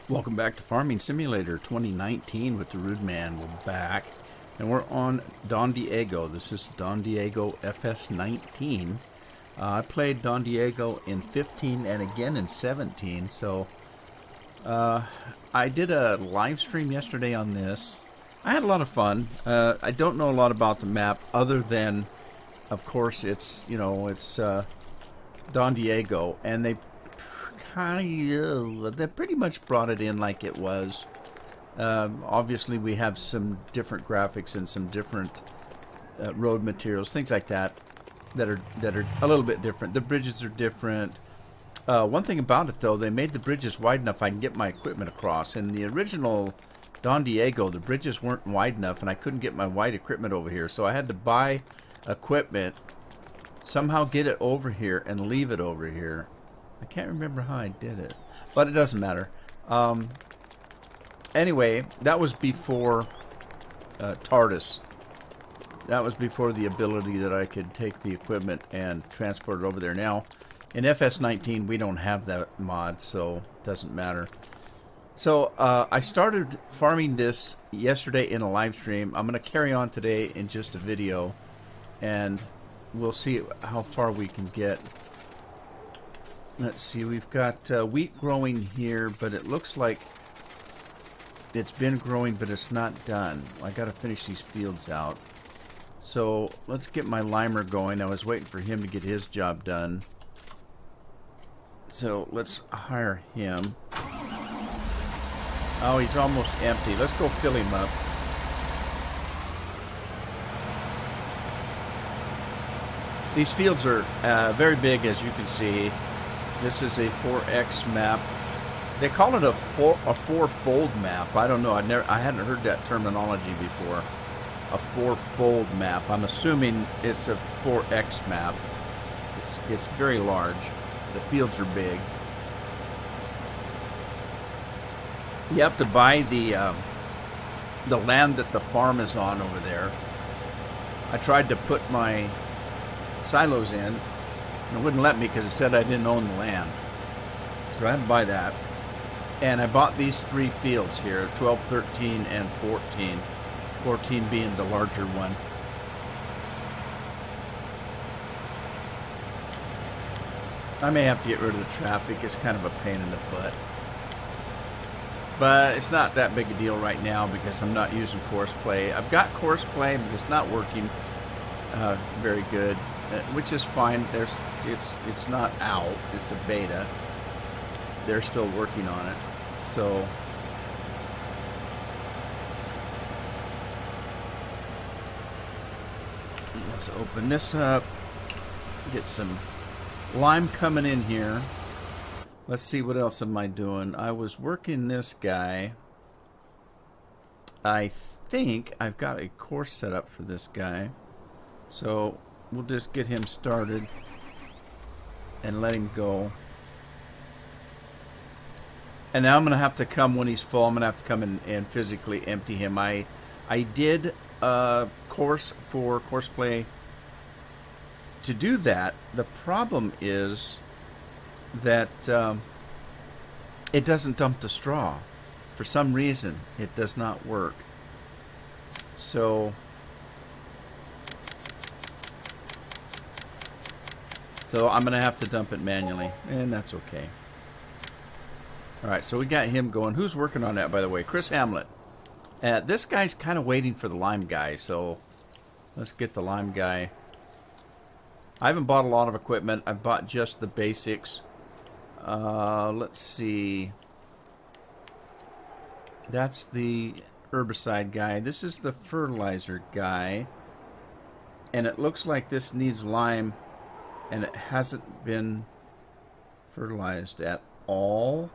Welcome back to Farming Simulator 2019 with the Rude Man. We're back and we're on Don Diego. This is Don Diego FS19. I played Don Diego in 15 and again in 17. So I did a live stream yesterday on this. I had a lot of fun. I don't know a lot about the map other than, of course, it's Don Diego, and they pretty much brought it in like it was. Obviously, we have some different graphics and some different road materials, things like that are a little bit different. The bridges are different. One thing about it, though, they made the bridges wide enough I can get my equipment across. In the original Don Diego, the bridges weren't wide enough, and I couldn't get my wide equipment over here, so I had to buy equipment, somehow get it over here, and leave it over here. I can't remember how I did it, but it doesn't matter. Anyway, that was before TARDIS. That was before the ability that I could take the equipment and transport it over there. Now, in FS19, we don't have that mod, so it doesn't matter. So, I started farming this yesterday in a live stream. I'm going to carry on today in just a video, and we'll see how far we can get. Let's see, we've got wheat growing here, but it looks like it's been growing, but it's not done. I got to finish these fields out. So let's get my limer going. I was waiting for him to get his job done. So let's hire him. Oh, he's almost empty. Let's go fill him up. These fields are very big, as you can see. This is a 4X map. They call it a four-fold map. I don't know. I hadn't heard that terminology before. A four-fold map. I'm assuming it's a 4X map. It's very large. The fields are big. You have to buy the land that the farm is on over there. I tried to put my silos in. It wouldn't let me because it said I didn't own the land. So I had to buy that. And I bought these three fields here, 12, 13, and 14. 14 being the larger one. I may have to get rid of the traffic. It's kind of a pain in the butt. But it's not that big a deal right now because I'm not using Course Play. I've got Course Play, but it's not working very good. Which is fine. It's not out. It's a beta. They're still working on it. So let's open this up. Get some lime coming in here. Let's see, what else am I doing? I was working this guy. I think I've got a course set up for this guy. So we'll just get him started and let him go. And now I'm going to have to come when he's full. I'm going to have to come in and physically empty him. I did a course for Course Play to do that. The problem is that it doesn't dump the straw. For some reason, it does not work. So I'm going to have to dump it manually, and that's okay. Alright, so we got him going. Who's working on that, by the way? Chris Hamlet. This guy's kind of waiting for the lime guy, so let's get the lime guy. I haven't bought a lot of equipment. I've bought just the basics. Let's see. That's the herbicide guy. This is the fertilizer guy. And it looks like this needs lime. And it hasn't been fertilized at all.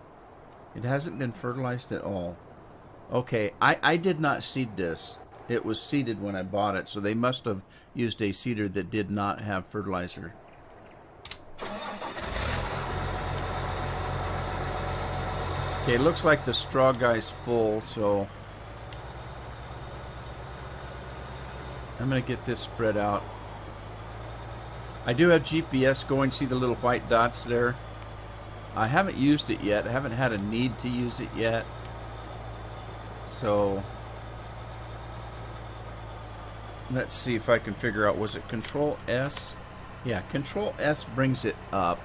It hasn't been fertilized at all. Okay, I did not seed this. It was seeded when I bought it, so they must have used a seeder that did not have fertilizer. Okay, it looks like the straw guy's full, so I'm going to get this spread out. I do have GPS going. See the little white dots there? I haven't used it yet. I haven't had a need to use it yet. So let's see if I can figure out, was it Control S? Yeah, Control S brings it up.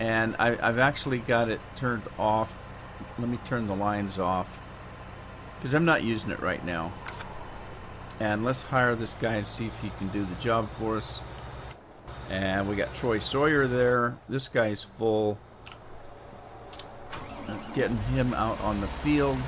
And I've actually got it turned off. Let me turn the lines off, because I'm not using it right now. And let's hire this guy and see if he can do the job for us. And we got Troy Sawyer there. This guy's full. Let's get him out on the field.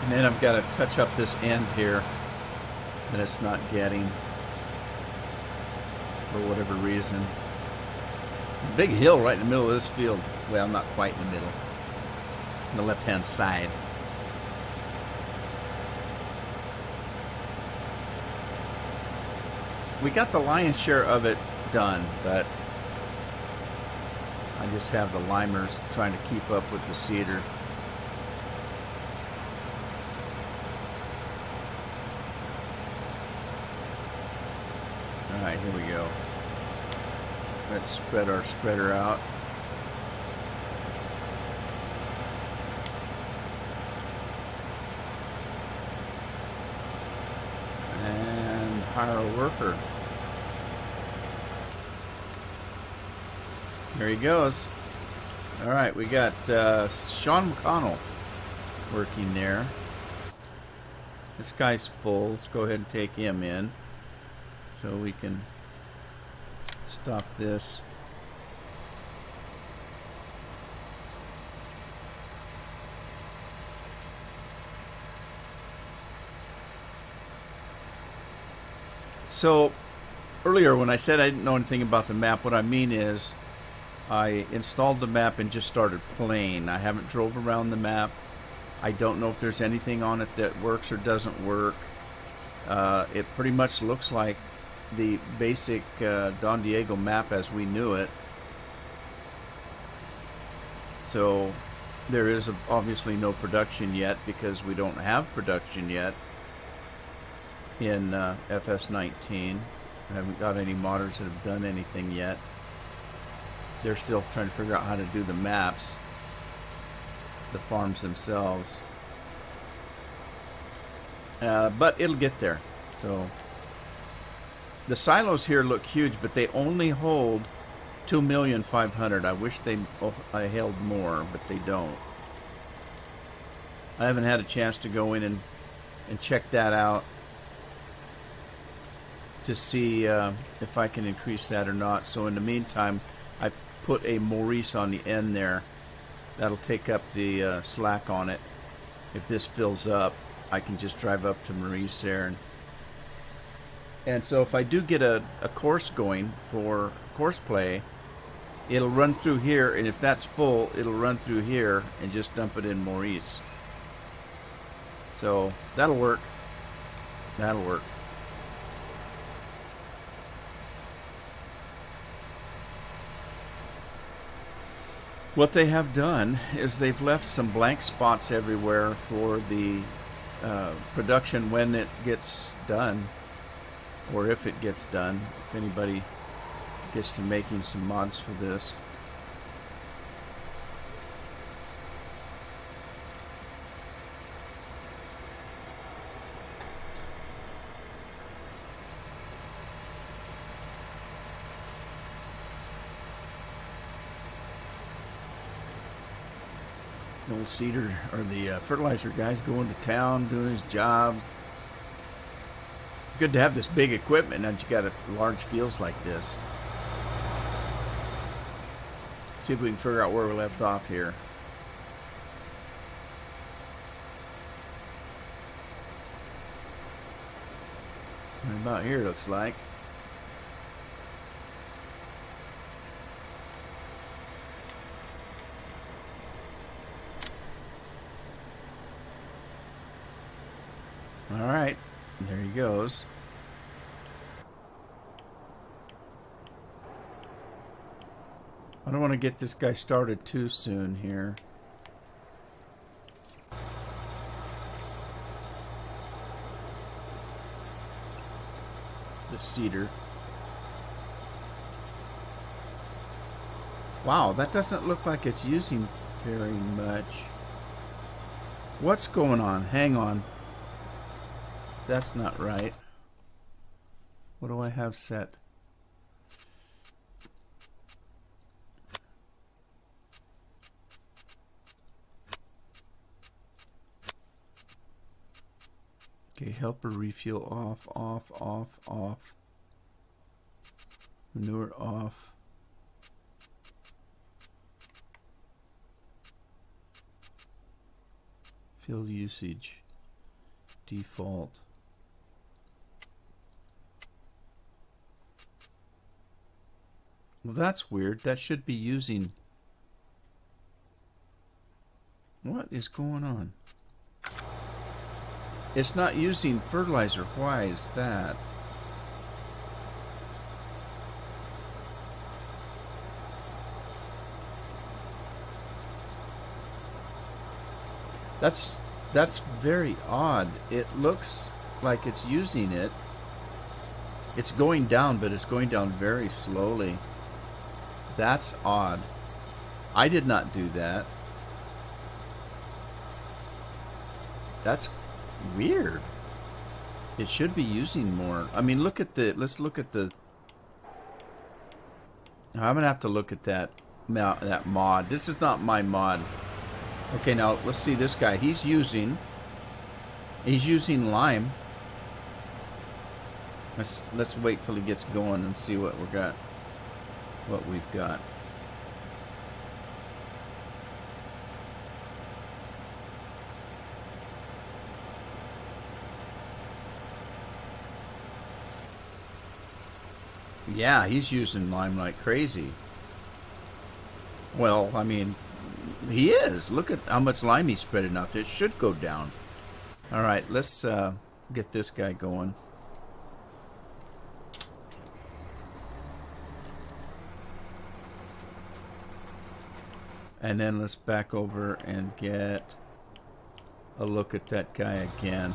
And then I've got to touch up this end here that it's not getting for whatever reason. Big hill right in the middle of this field. Well, not quite in the middle. On the left-hand side. We got the lion's share of it done, but I just have the limers trying to keep up with the seeder. Alright, here we go. Let's spread our spreader out. And hire a worker. There he goes. Alright, we got Sean McConnell working there. This guy's full. Let's go ahead and take him in, so we can stop this. So earlier when I said I didn't know anything about the map, what I mean is I installed the map and just started playing. I haven't drove around the map. I don't know if there's anything on it that works or doesn't work. It pretty much looks like the basic Don Diego map as we knew it. So there is obviously no production yet, because we don't have production yet in FS19. I haven't got any modders that have done anything yet. They're still trying to figure out how to do the maps, the farms themselves. But it'll get there. So the silos here look huge, but they only hold 2,500,000. I wish I held more, but they don't. I haven't had a chance to go in and check that out to see if I can increase that or not. So in the meantime, I put a Maurice on the end there. That'll take up the slack on it. If this fills up, I can just drive up to Maurice there. And so if I do get a course going for course play, it'll run through here, and if that's full, it'll run through here and just dump it in Maurice. So that'll work. That'll work. What they have done is they've left some blank spots everywhere for the production when it gets done, or if it gets done, if anybody gets to making some mods for this. The old seeder or the fertilizer guy's going to town doing his job. It's good to have this big equipment and you got large fields like this. See if we can figure out where we left off here. Right about here, looks like. All right, there he goes. I don't want to get this guy started too soon here. The cedar. Wow, that doesn't look like it's using very much. What's going on? Hang on. That's not right. What do I have set? Okay, helper refuel off, off, off, off. Manure off. Fuel usage. Default. Well, that's weird. That should be using... What is going on? It's not using fertilizer. Why is that? That's very odd. It looks like it's using it. It's going down, but it's going down very slowly. That's odd. I did not do that. That's weird. It should be using more. I mean, look at the... Let's look at the... I'm going to have to look at that mod. This is not my mod. Okay, now let's see this guy. He's using lime. Let's wait till he gets going and see what we've got. Yeah, he's using lime like crazy. Well, I mean, he is. Look at how much lime he's spreading out there. It should go down. All right, let's get this guy going. And then let's back over and get a look at that guy again.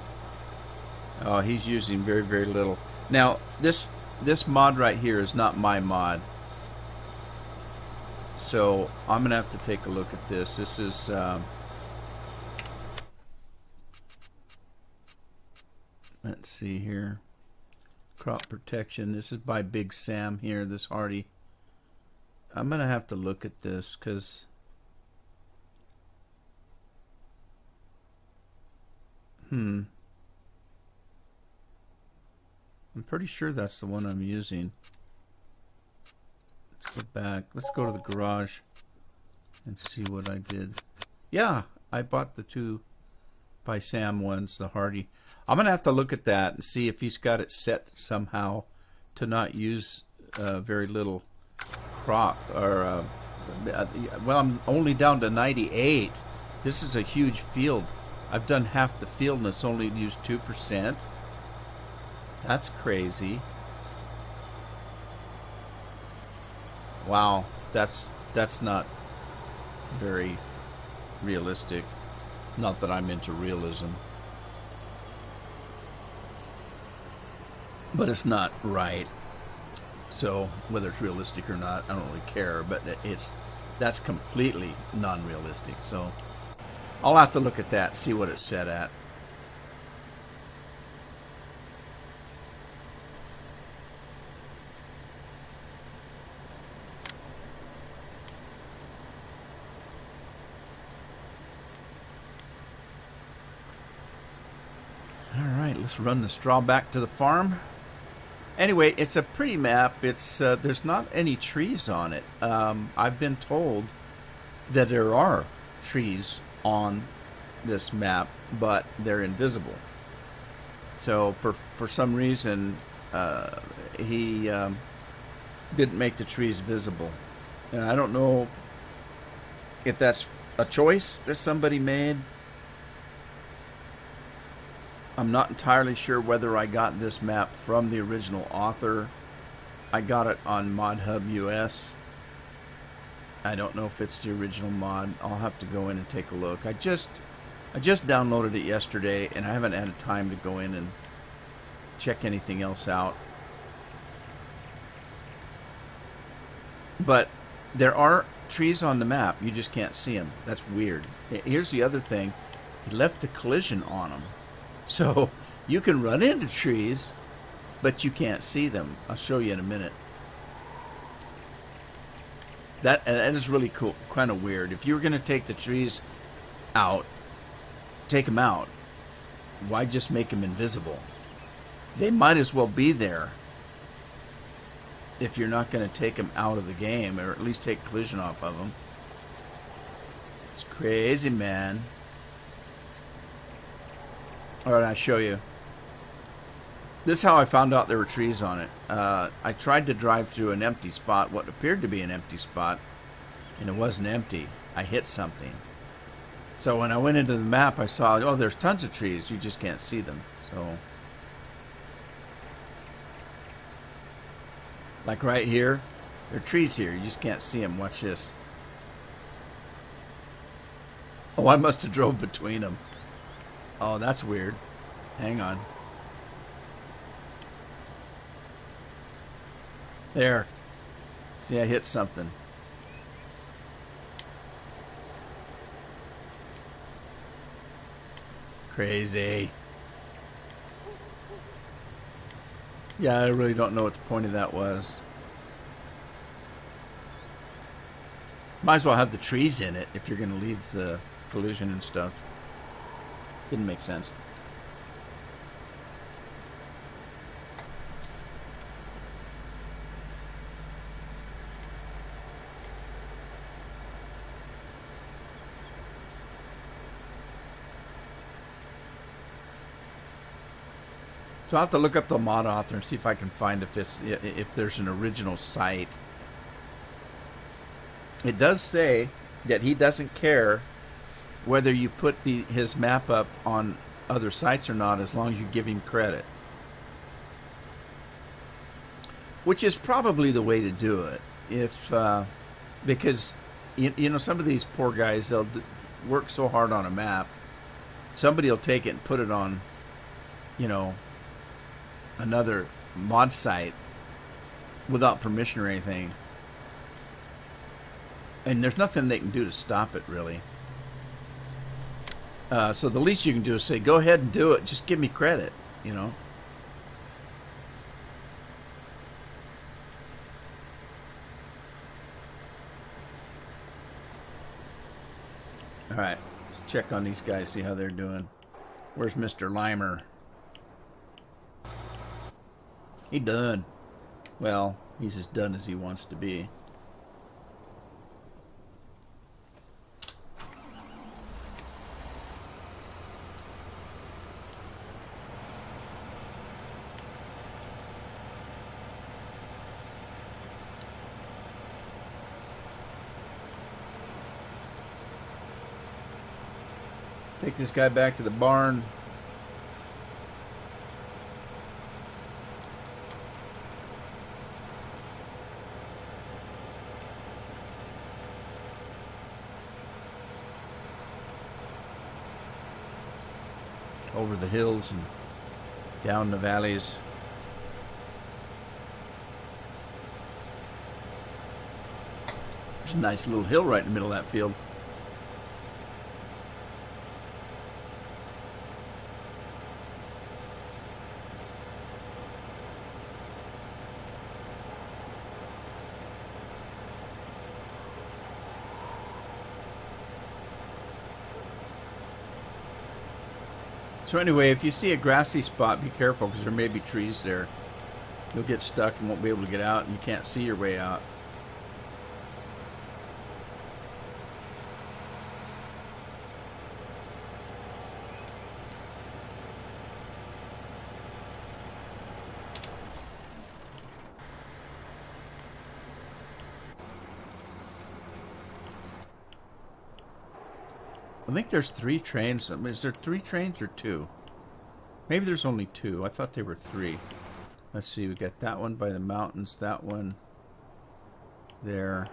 Oh, he's using very, very little. Now, this mod right here is not my mod. So I'm going to have to take a look at this. This is... let's see here. Crop protection. This is by Big Sam here, this Hardy. I'm going to have to look at this because... I'm pretty sure that's the one I'm using. Let's go back. Let's go to the garage and see what I did. Yeah, I bought the two by Sam ones, the Hardy. I'm going to have to look at that and see if he's got it set somehow to not use very little crop. Or well, I'm only down to 98. This is a huge field. I've done half the field and it's only used 2%. That's crazy. Wow, that's not very realistic. Not that I'm into realism. But it's not right. So whether it's realistic or not, I don't really care, but that's completely non-realistic. So I'll have to look at that, see what it's set at. Alright, let's run the straw back to the farm. Anyway, it's a pretty map. It's there's not any trees on it. I've been told that there are trees on this map, but they're invisible. So for some reason, he didn't make the trees visible. And I don't know if that's a choice that somebody made. I'm not entirely sure whether I got this map from the original author. I got it on ModHub US. I don't know if it's the original mod. I'll have to go in and take a look. I just downloaded it yesterday, and I haven't had time to go in and check anything else out. But there are trees on the map. You just can't see them. That's weird. Here's the other thing. He left a collision on them. So you can run into trees, but you can't see them. I'll show you in a minute. That is really cool. Kind of weird. If you were going to take the trees out, take them out. Why just make them invisible? They might as well be there if you're not going to take them out of the game, or at least take collision off of them. It's crazy, man. Alright, I'll show you. This is how I found out there were trees on it. I tried to drive through an empty spot, what appeared to be an empty spot, and it wasn't empty. I hit something. So when I went into the map, I saw, oh, there's tons of trees. You just can't see them. So, like right here, there are trees here. You just can't see them. Watch this. Oh, I must have drove between them. Oh, that's weird. Hang on. There. See, I hit something. Crazy. Yeah, I really don't know what the point of that was. Might as well have the trees in it if you're going to leave the collision and stuff. Didn't make sense. So I'll have to look up the mod author and see if I can find if there's an original site. It does say that he doesn't care whether you put his map up on other sites or not, as long as you give him credit. Which is probably the way to do it. Because you know, some of these poor guys, they'll work so hard on a map. Somebody will take it and put it on, you know, another mod site without permission or anything, and there's nothing they can do to stop it, really. So the least you can do is say, go ahead and do it, just give me credit, you know. Alright, let's check on these guys, see how they're doing. Where's Mr. Limer? He done. Well, he's as done as he wants to be. Take this guy back to the barn. Over the hills and down the valleys. There's a nice little hill right in the middle of that field. So anyway, if you see a grassy spot, be careful, because there may be trees there. You'll get stuck and won't be able to get out, and you can't see your way out. I think there's 3 trains. I mean, is there 3 trains or 2? Maybe there's only 2. I thought there were 3. Let's see. We got that one by the mountains. That one there.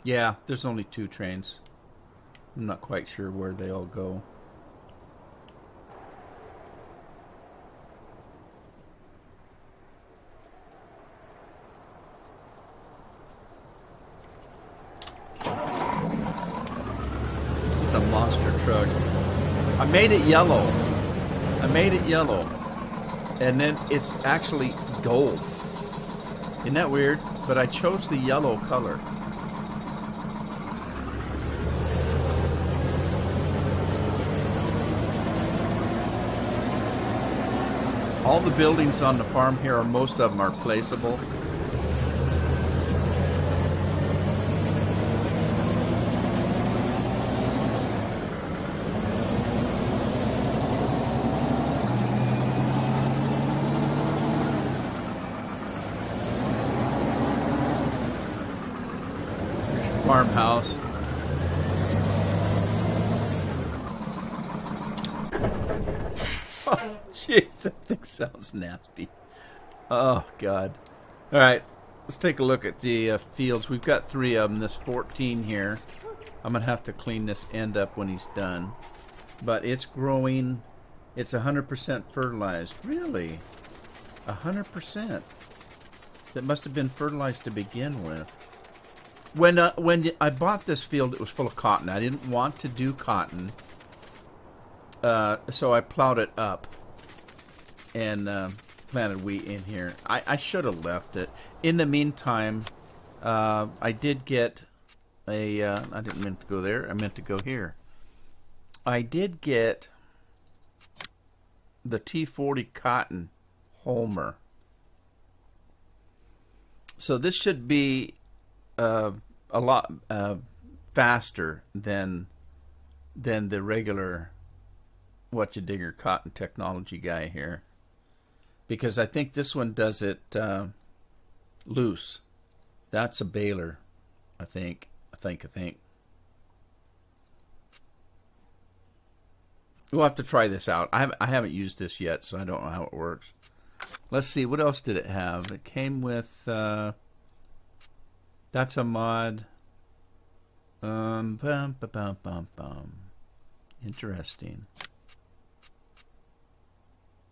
Yeah, there's only 2 trains. I'm not quite sure where they all go. It's a monster truck. I made it yellow. And then it's actually gold. Isn't that weird? But I chose the yellow color. All the buildings on the farm here, most of them are placeable. Farmhouse. Oh, jeez, that thing sounds nasty. Oh, God. All right, let's take a look at the fields. We've got 3 of them. This 14 here. I'm going to have to clean this end up when he's done. But it's growing. It's 100% fertilized. Really? 100%. That must have been fertilized to begin with. When I bought this field, it was full of cotton. I didn't want to do cotton, so I plowed it up and planted wheat in here. I should have left it. In the meantime, I did get a... I didn't mean to go there. I meant to go here. I did get the T40 cotton Homer. So this should be... a lot faster than the regular Whatcha-Digger cotton technology guy here, because I think this one does it loose. That's a baler, I think. We'll have to try this out. I haven't used this yet, so I don't know how it works. Let's see, what else did it have? It came with that's a mod. Interesting.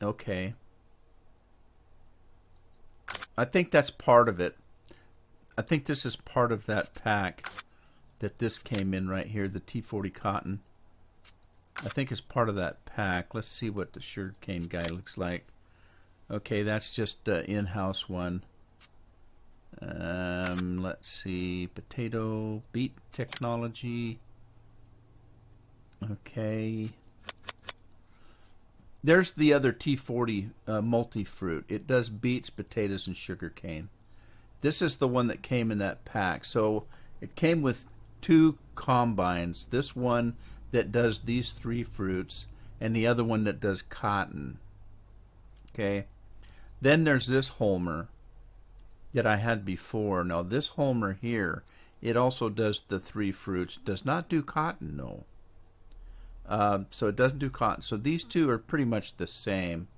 Okay. I think that's part of it. I think this is part of that pack that this came in right here, the T40 cotton. I think it's part of that pack. Let's see what the sugarcane guy looks like. Okay, that's just in-house one. Let's see, potato, beet technology. Okay. There's the other T40 multi-fruit. It does beets, potatoes, and sugarcane. This is the one that came in that pack. So it came with 2 combines. This one that does these 3 fruits, and the other one that does cotton. Okay. Then there's this Homer that I had before. Now this Homer here, it also does the 3 fruits. Does not do cotton, no. So it doesn't do cotton. So these 2 are pretty much the same.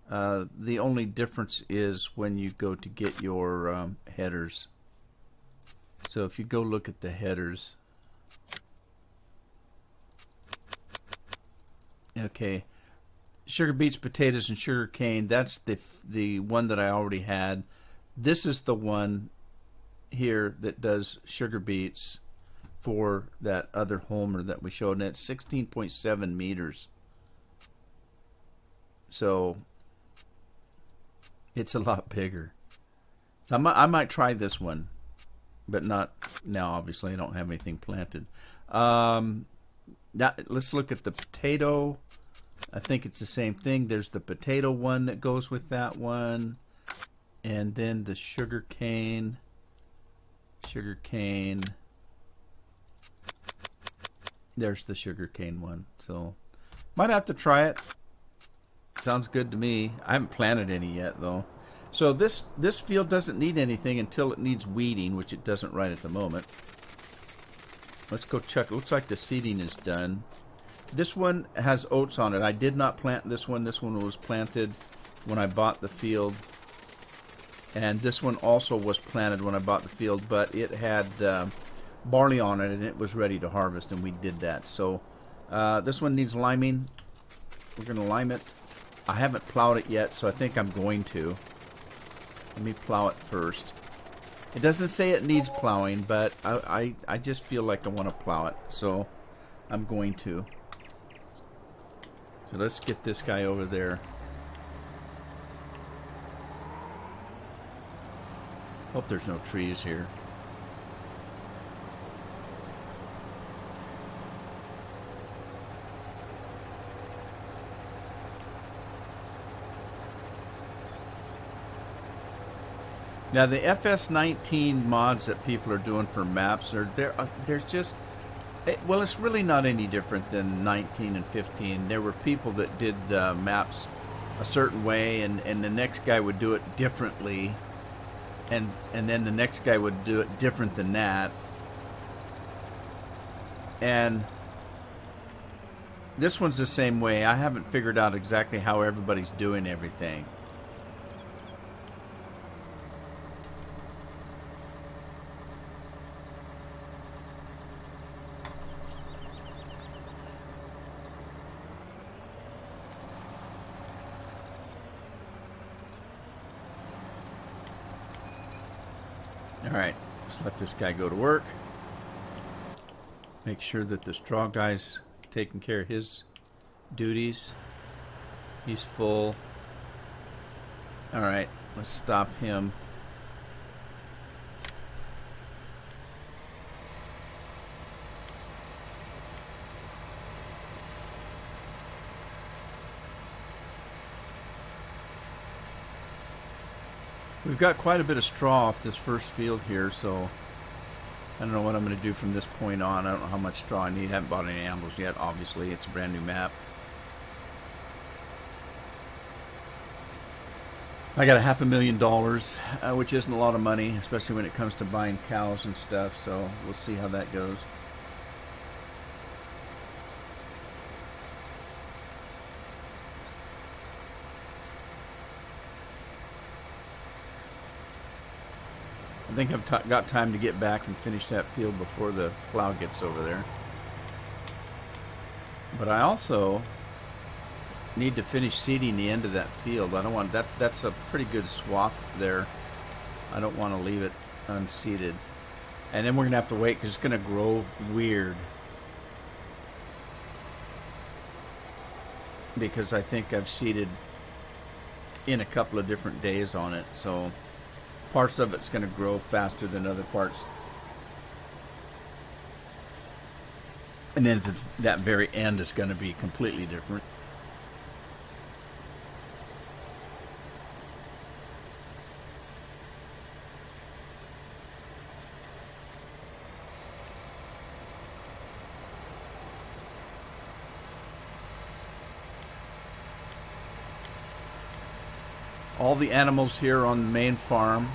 The only difference is when you go to get your headers. So if you go look at the headers. Okay. Sugar beets, potatoes, and sugar cane. That's the one that I already had. This is the one here that does sugar beets for that other Homer that we showed, and it's 16.7 meters. So it's a lot bigger. So I might try this one, but not now. Obviously, I don't have anything planted. Let's look at the potato. I think it's the same thing. There's the potato one that goes with that one. And then the sugar cane. There's the sugar cane one. So, might have to try it. Sounds good to me. I haven't planted any yet, though. So this field doesn't need anything until it needs weeding, which it doesn't right at the moment. Let's go check. It looks like the seeding is done. This one has oats on it. I did not plant this one. This one was planted when I bought the field. And this one also was planted when I bought the field, but it had barley on it, and it was ready to harvest, and we did that. So this one needs liming. We're going to lime it. I haven't plowed it yet, so I think I'm going to. Let me plow it first. It doesn't say it needs plowing, but I just feel like I want to plow it, so I'm going to. So let's get this guy over there. Hope there's no trees here. Now the FS19 mods that people are doing for maps are there's just, well, it's really not any different than 19 and 15. There were people that did maps a certain way, and the next guy would do it differently, and then the next guy would do it different than that. And this one's the same way. I haven't figured out exactly how everybody's doing everything. Alright, let's let this guy go to work. Make sure that the straw guy's taking care of his duties. He's full. Alright, let's stop him. We've got quite a bit of straw off this first field here, so I don't know what I'm going to do from this point on. I don't know how much straw I need. I haven't bought any animals yet, obviously. It's a brand new map. I got $500,000, which isn't a lot of money, especially when it comes to buying cows and stuff, so we'll see how that goes. I think I've got time to get back and finish that field before the plow gets over there. But I also need to finish seeding the end of that field. I don't want that. That's a pretty good swath there. I don't want to leave it unseeded. And then we're gonna have to wait because it's gonna grow weird. Because I think I've seeded in a couple of different days on it, so parts of it's going to grow faster than other parts. And then that very end is going to be completely different. All the animals here on the main farm,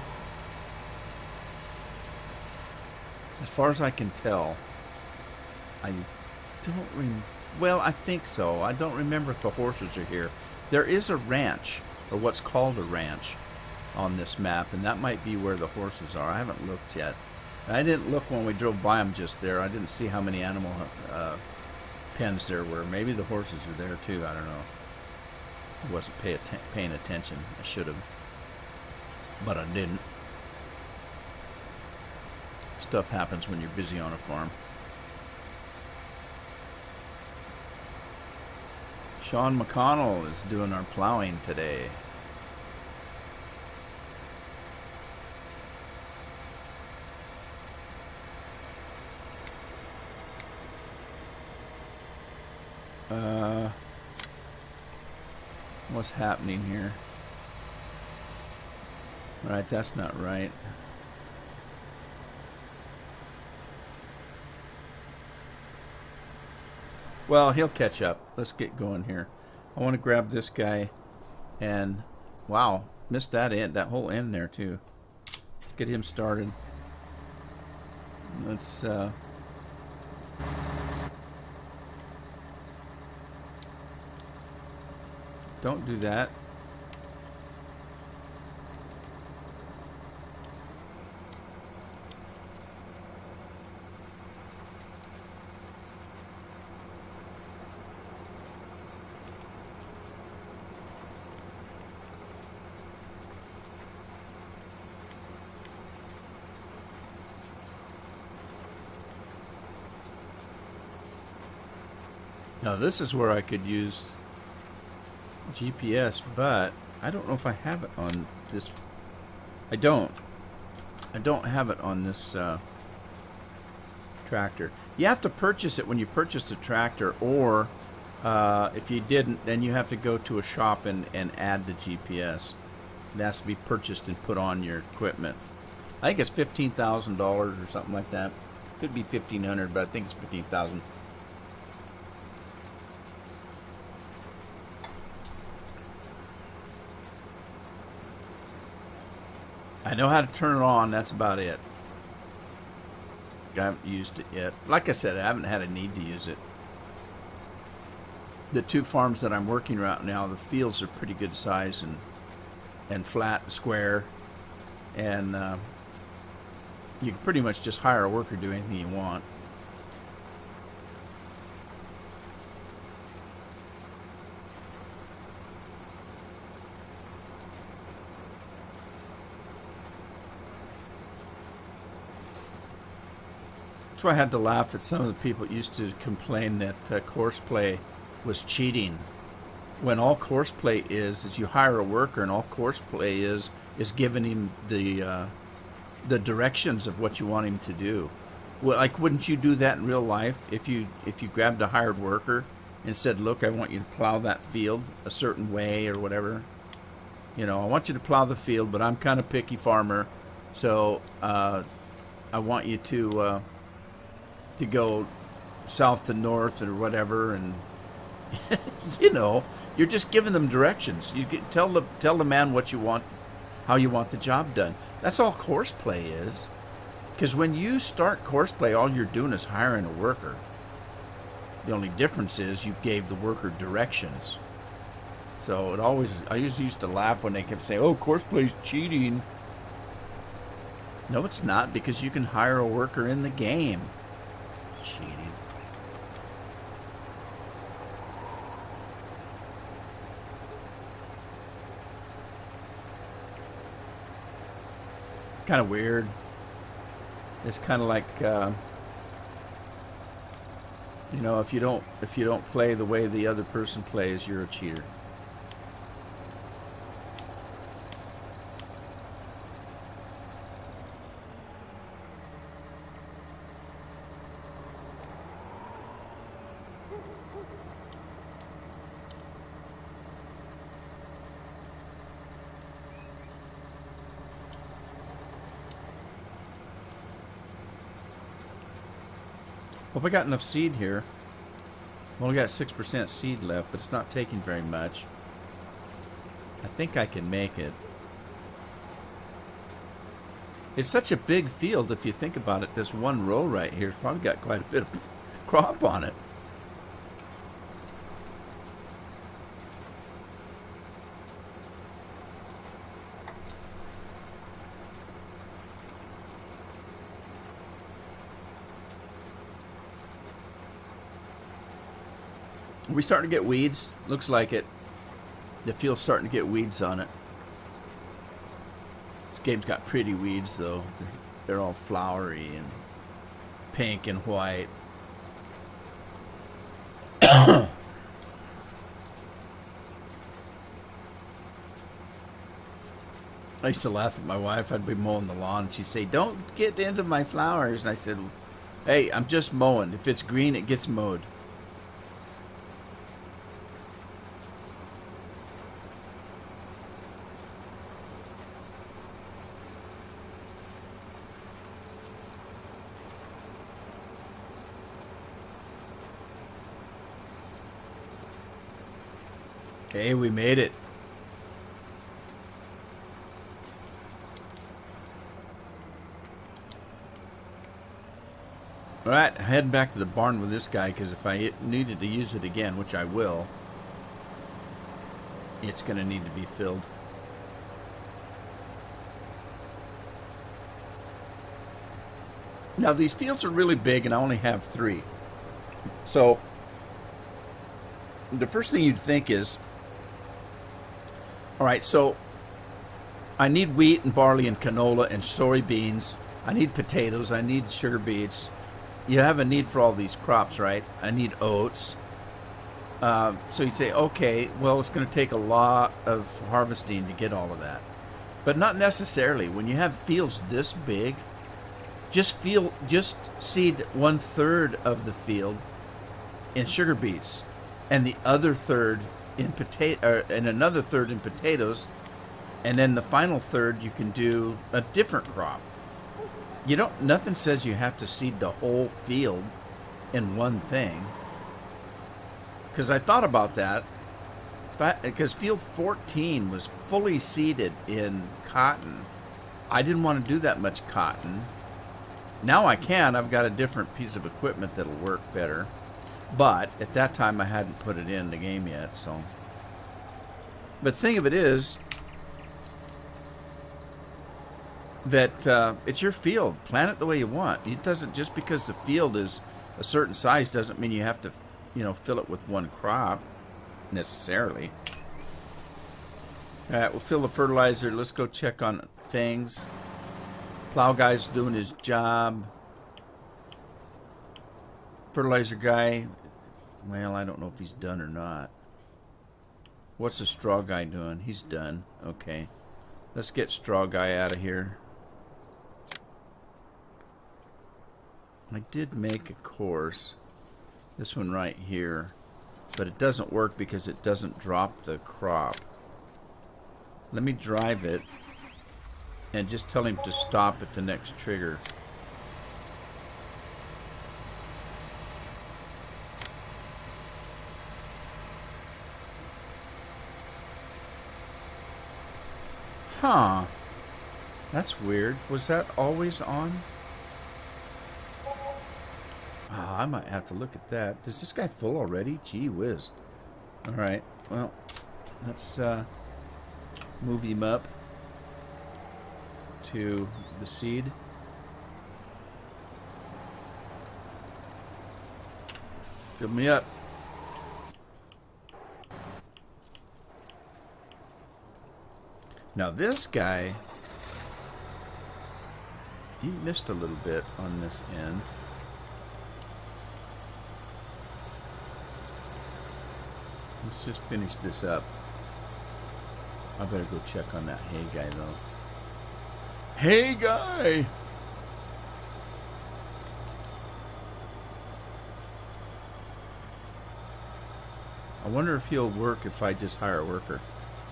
as far as I can tell, I think so. I don't remember if the horses are here. There is a ranch, or what's called a ranch, on this map, and that might be where the horses are. I haven't looked yet. I didn't look when we drove by them just there. I didn't see how many animal pens there were. Maybe the horses are there too. I don't know. I wasn't paying attention. I should have, but I didn't. Stuff happens when you're busy on a farm. Sean McConnell is doing our plowing today. What's happening here? Right, that's not right. Well, he'll catch up. Let's get going here. I want to grab this guy, and wow, missed that end, that whole end there too. Let's get him started. Let's don't do that. Now this is where I could use GPS, but I don't know if I have it on this. I don't have it on this tractor. You have to purchase it when you purchase the tractor, or if you didn't, then you have to go to a shop and add the GPS. It has to be purchased and put on your equipment. I think it's $15,000 or something like that. Could be $1,500, but I think it's $15,000. I know how to turn it on. That's about it. I haven't used it yet. Like I said, I haven't had a need to use it. The two farms that I'm working right now, the fields are pretty good size and flat and square, and you can pretty much just hire a worker to do anything you want. That's why I had to laugh at some of the people who used to complain that course play was cheating. When all course play is you hire a worker, and all course play is giving him the directions of what you want him to do. Well, like, wouldn't you do that in real life if you grabbed a hired worker and said, "Look, I want you to plow that field a certain way or whatever. You know, I want you to plow the field, but I'm kind of picky farmer, so I want you to go south to north or whatever," and you know, you're just giving them directions. You tell the man what you want, how you want the job done. That's all course play is. Because when you start course play, all you're doing is hiring a worker. The only difference is you gave the worker directions. So I always used to laugh when they kept saying, "Oh, course play's cheating." No, it's not, because you can hire a worker in the game. Cheating. It's kind of weird. It's kind of like, you know, if you don't play the way the other person plays, you're a cheater. Well, if I got enough seed here, I've only got 6% seed left, but it's not taking very much. I think I can make it. It's such a big field, if you think about it. This one row right here has probably got quite a bit of crop on it. Are we starting to get weeds? Looks like it. The field's starting to get weeds on it. This game's got pretty weeds, though. They're all flowery and pink and white. I used to laugh at my wife. I'd be mowing the lawn, and she'd say, "Don't get into my flowers." And I said, "Hey, I'm just mowing. If it's green, it gets mowed." Hey, we made it. Alright, heading back to the barn with this guy, because if I needed to use it again, which I will, it's going to need to be filled. Now, these fields are really big, and I only have 3. So, the first thing you'd think is, all right, so I need wheat and barley and canola and soybeans. I need potatoes. I need sugar beets. You have a need for all these crops, right? I need oats. So you'd say, okay, well, it's going to take a lot of harvesting to get all of that. But not necessarily. When you have fields this big, just seed 1/3 of the field in sugar beets, and the other third in and another third in potatoes, and then the final third you can do a different crop. Nothing says you have to seed the whole field in one thing. Because I thought about that, because field 14 was fully seeded in cotton. I didn't want to do that much cotton. Now I can. I've got a different piece of equipment that'll work better. But at that time I hadn't put it in the game yet, so. But the thing of it is that it's your field. Plant it the way you want. It doesn't, just because the field is a certain size doesn't mean you have to, fill it with one crop necessarily. All right, we'll fill the fertilizer. Let's go check on things. Plow guy's doing his job. Fertilizer guy, well, I don't know if he's done or not. What's the straw guy doing? He's done. Okay. Let's get straw guy out of here. I did make a course. This one right here. But it doesn't work because it doesn't drop the crop. Let me drive it and just tell him to stop at the next trigger. Huh. That's weird. Was that always on? Oh, I might have to look at that. Is this guy full already? Gee whiz. Alright, well, let's move him up to the seed. Fill me up. Now this guy, he missed a little bit on this end. Let's just finish this up. I better go check on that hay guy though. Hey guy! I wonder if he'll work if I just hire a worker.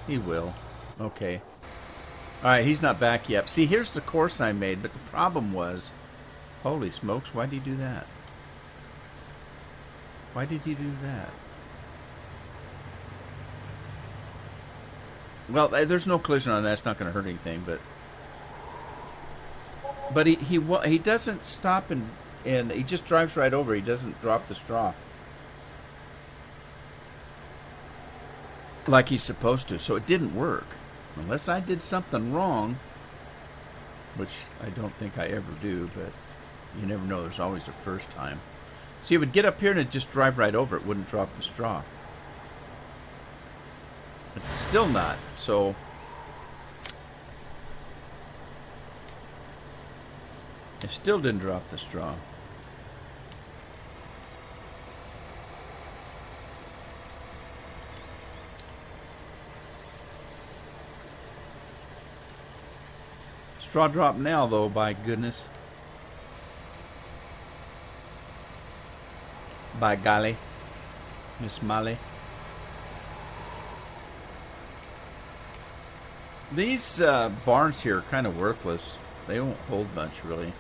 He will. Okay. Alright, he's not back yet. See, here's the course I made, but the problem was... Holy smokes, why did he do that? Why did he do that? Well, there's no collision on that. It's not going to hurt anything, but he doesn't stop and he just drives right over. He doesn't drop the straw like he's supposed to. So it didn't work, unless I did something wrong, which I don't think I ever do. But you never know. There's always a first time. See, it would get up here and it'd just drive right over. It wouldn't drop the straw. It's still not, so it still didn't drop the straw. Straw drop now, though, by goodness. By golly, Miss Molly. These barns here are kind of worthless. They won't hold much, really.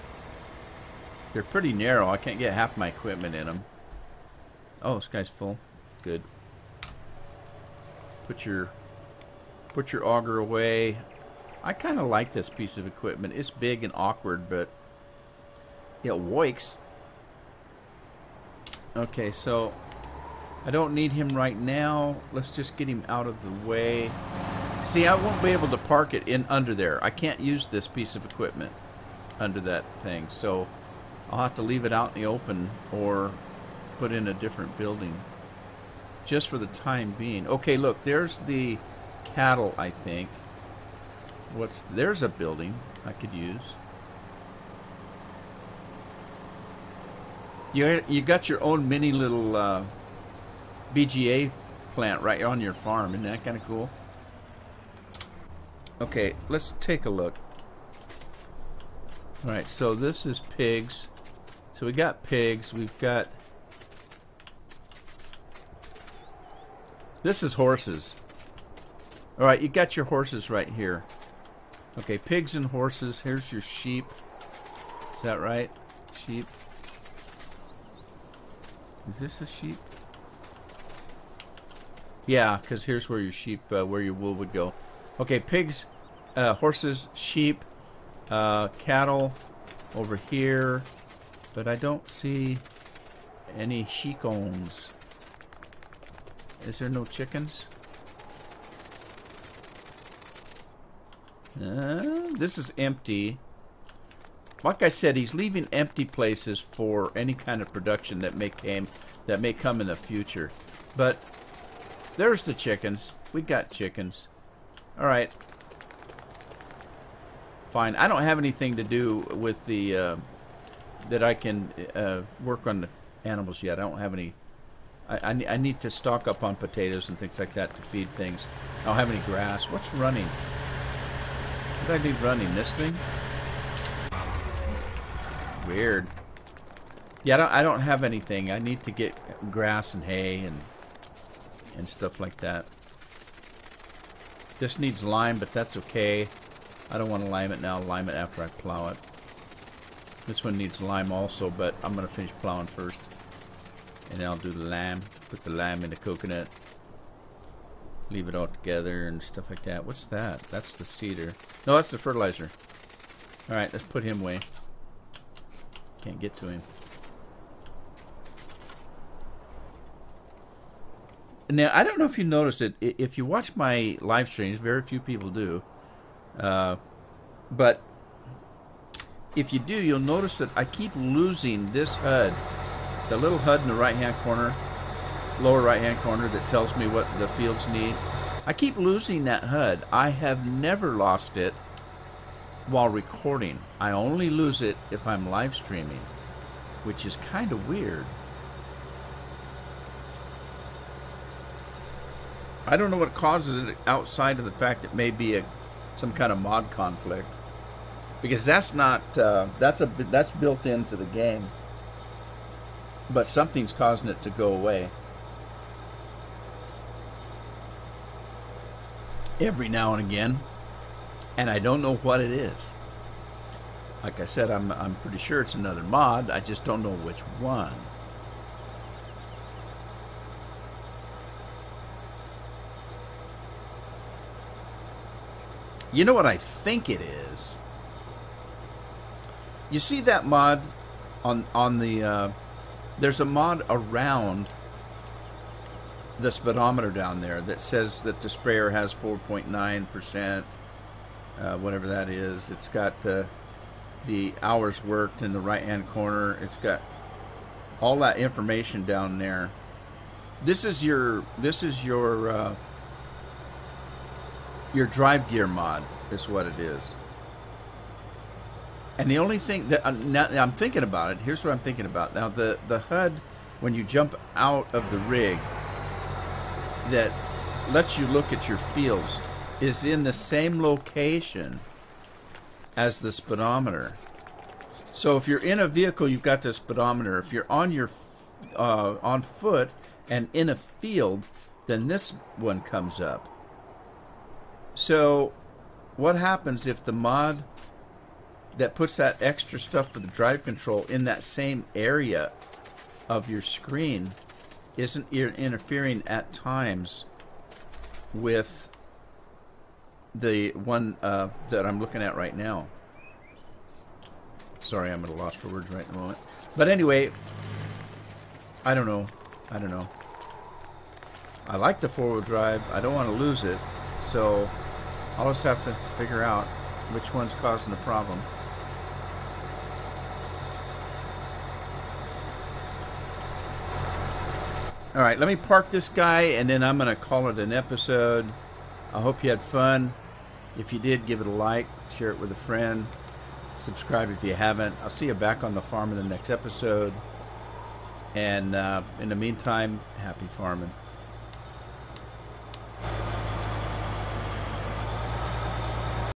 They're pretty narrow. I can't get half my equipment in them. Oh, this guy's full. Good. Put your auger away. I kind of like this piece of equipment. It's big and awkward, but it works. Okay, so I don't need him right now. Let's just get him out of the way. See, I won't be able to park it in under there. I can't use this piece of equipment under that thing. So I'll have to leave it out in the open or put in a different building just for the time being. Okay, look, there's the cattle, I think. There's a building I could use. You got your own mini little BGA plant right on your farm. Isn't that kind of cool? Okay, let's take a look. All right, so this is pigs. So we got pigs. We've got... This is horses. All right, you got your horses right here. Okay, pigs and horses. Here's your sheep. Is that right? Sheep. Is this a sheep? Yeah, because here's where your sheep, where your wool would go. Okay, pigs, horses, sheep, cattle over here. But I don't see any chickens. Is there no chickens? This is empty. Like I said, he's leaving empty places for any kind of production that may come in the future. But there's the chickens. We got chickens. All right. Fine. I don't have anything to do with the that I can work on the animals yet. I don't have any. I need to stock up on potatoes and things like that to feed things. I don't have any grass. What's running? What did I leave running? This thing? Weird. Yeah, I don't have anything. I need to get grass and hay and stuff like that. This needs lime, but that's okay. I don't want to lime it now. Lime it after I plow it. This one needs lime also, but I'm going to finish plowing first. And then I'll do the lime. Put the lime in the coconut. Leave it all together and stuff like that. What's that? That's the cedar. No, that's the fertilizer. Alright, let's put him away. Can't get to him. Now, I don't know if you noticed it. If you watch my live streams, very few people do. But if you do, you'll notice that I keep losing this HUD. The little HUD in the right-hand corner, lower right-hand corner that tells me what the fields need. I keep losing that HUD. I have never lost it while recording. I only lose it if I'm live streaming, which is kind of weird. I don't know what causes it outside of the fact it may be some kind of mod conflict, because that's not that's built into the game, but something's causing it to go away every now and again, and I don't know what it is. Like I said, I'm pretty sure it's another mod. I just don't know which one. You know what I think it is? You see that mod on the there's a mod around the speedometer down there that says that the sprayer has 4.9%, whatever that is. It's got the hours worked in the right-hand corner. It's got all that information down there. This is your drive gear mod is what it is. And the only thing that now I'm thinking about it, here's what I'm thinking about. Now the HUD, when you jump out of the rig, that lets you look at your fields, is in the same location as the speedometer. So if you're in a vehicle, you've got the speedometer. If you're on your on foot and in a field, then this one comes up. So what happens if the mod that puts that extra stuff for the drive control in that same area of your screen isn't interfering at times with the one that I'm looking at right now? Sorry, I'm at a loss for words right in the moment. But anyway, I don't know. I like the four-wheel drive. I don't want to lose it. So I'll just have to figure out which one's causing the problem. Alright, let me park this guy and then I'm going to call it an episode. I hope you had fun. If you did, give it a like, share it with a friend, subscribe if you haven't. I'll see you back on the farm in the next episode. And in the meantime, happy farming.